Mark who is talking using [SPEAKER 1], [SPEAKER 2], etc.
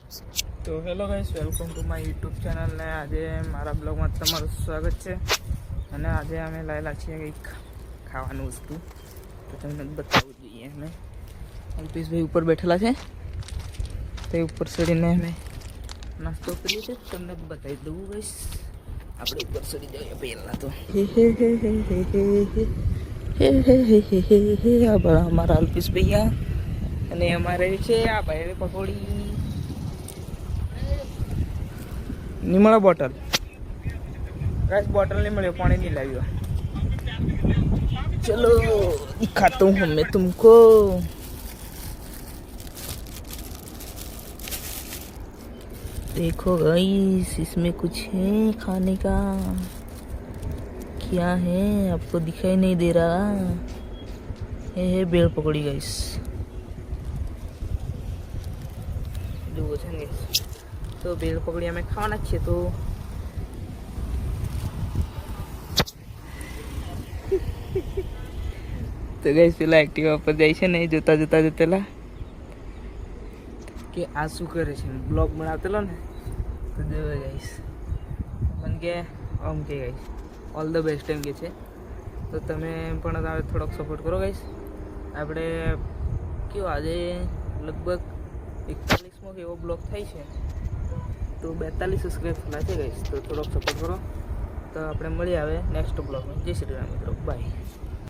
[SPEAKER 1] તો hello guys, welcome to my YouTube channel ને આજે મારા બ્લોગમાં તમારું સ્વાગત છે. અને આજે અમે લાવેલા છીએ કંઈક ખાવાનું વસ્તુ, તો તમને બતાવવું જોઈએ. અમે અલ્પેશભાઈ ઉપર બેઠેલા છે, તે ઉપર ચડીને અમે નાસ્તો કરીએ છીએ. તમને બતાવી દઉં ગાઈસ, આપણે ઉપર ચડી જઈએ પહેલાં તો. અમારા અલ્પેશભાઈ અને અમારે છે આ ભાઈ પકોડી नहीं मला बॉटल गैस बॉटल नहीं मिले, पानी नहीं लाइयो. चलो दिखाता हूँ मैं तुमको. देखो गाइस, इसमें कुछ है खाने का. क्या है आपको दिखाई नहीं दे रहा? ये है भेल पकौड़ी गाइस. तो भेल पकड़ी અમે ખાવાના છીએ. તો ગાઈસ પેલા એક્ટિવા પર જાય છે ને, જોતા જોતેલા કે આ શું કરે છે, બ્લોગ બનાવતેલો ને તો જો ગાઈસ મને કે આમ કે ગાઈસ ઓલ ધ બેસ્ટ એમ કે છે. તો તમે પણ થોડોક સપોર્ટ કરો ગાઈસ. આપણે કયો આજે લગભગ 41મો એવો બ્લોગ થાય છે, તો 42 સબસ્ક્રાઈબ થયા છે ગાઈસ. તો થોડોક સપોર્ટ કરો. તો આપણે મળી આવે નેક્સ્ટ બ્લોગમાં. જય શ્રી રામ મિત્રો, બાય.